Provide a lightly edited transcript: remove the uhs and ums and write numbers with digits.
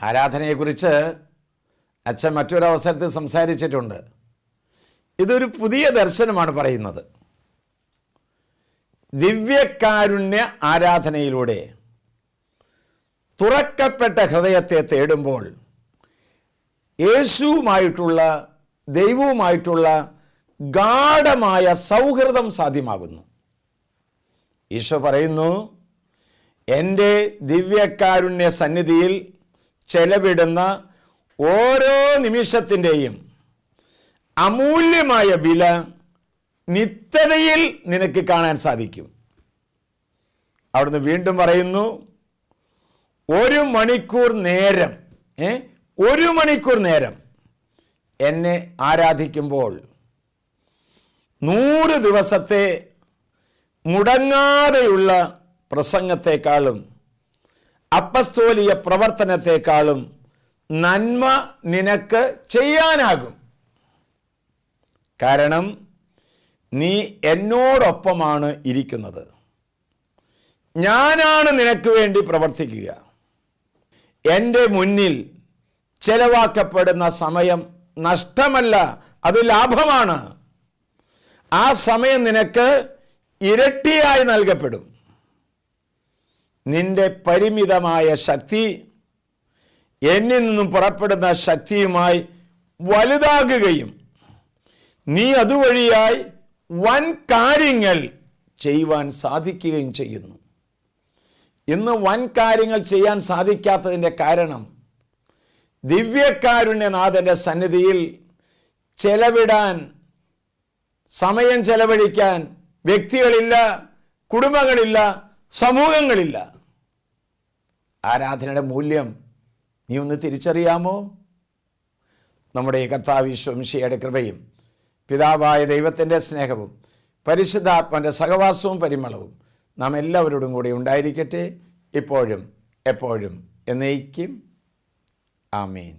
ആരാധനയെക്കുറിച്ച് അച്ഛൻ മറ്റൊരവസരത്തിൽ സംസാരിച്ചിട്ടുണ്ട്. ഇതൊരു പുതിയ ദർശനമാണ് പറയുന്നത്. ദിവ്യകാരുണ്യ ആരാധനയിലൂടെ തുറക്കപ്പെട്ട ഹൃദയത്തെ തേടുമ്പോൾ യേശുവുമായിട്ടുള്ള, ദൈവവുമായിട്ടുള്ള ഗാഢമായ സൗഹൃദം സാധ്യമാകുന്നു. ഈശോ പറയുന്നു, എൻ്റെ ദിവ്യകാരുണ്യ സന്നിധിയിൽ ചെലവിടുന്ന ഓരോ നിമിഷത്തിൻ്റെയും അമൂല്യമായ വില നിത്യതയിൽ നിനക്ക് കാണാൻ സാധിക്കും. അവിടുന്ന് വീണ്ടും പറയുന്നു, ഒരു മണിക്കൂർ നേരം എന്നെ ആരാധിക്കുമ്പോൾ 100 ദിവസത്തെ മുടങ്ങാതെയുള്ള പ്രസംഗത്തെക്കാളും അപ്പസ്തോലിക പ്രവർത്തനത്തെക്കാളും നന്മ നിനക്ക് ചെയ്യാനാകും. കാരണം നീ എന്നോടൊപ്പമാണ് ഇരിക്കുന്നത്. ഞാനാണ് നിനക്ക് വേണ്ടി പ്രവർത്തിക്കുക. എൻ്റെ മുന്നിൽ ചെലവാക്കപ്പെടുന്ന സമയം നഷ്ടമല്ല, അത് ലാഭമാണ്. ആ സമയം നിനക്ക് ഇരട്ടിയായി നൽകപ്പെടും. നിന്റെ പരിമിതമായ ശക്തി എന്നിൽ നിന്നും പുറപ്പെടുന്ന ശക്തിയുമായി വലുതാകുകയും നീ അതുവഴിയായി വൻ കാര്യങ്ങൾ ചെയ്യുവാൻ സാധിക്കുകയും ചെയ്യുന്നു. ഇന്ന് വൻ കാര്യങ്ങൾ ചെയ്യാൻ സാധിക്കാത്തതിൻ്റെ കാരണം ദിവ്യകാരുണ്യനാഥൻ്റെ സന്നിധിയിൽ ചെലവിടാൻ, സമയം ചെലവഴിക്കാൻ വ്യക്തികളില്ല, കുടുംബങ്ങളില്ല, സമൂഹങ്ങളില്ല. ആരാധനയുടെ മൂല്യം നീ ഒന്ന് തിരിച്ചറിയാമോ? നമ്മുടെ കർത്താവ് ഈശോ മിശിഹായുടെ കൃപയും പിതാവായ ദൈവത്തിൻ്റെ സ്നേഹവും പരിശുദ്ധാത്മാവിൻ്റെ സഹവാസവും പരിമളവും നാം എല്ലാവരോടും കൂടി ഉണ്ടായിരിക്കട്ടെ, ഇപ്പോഴും എപ്പോഴും എന്നേക്കും. ആമേൻ.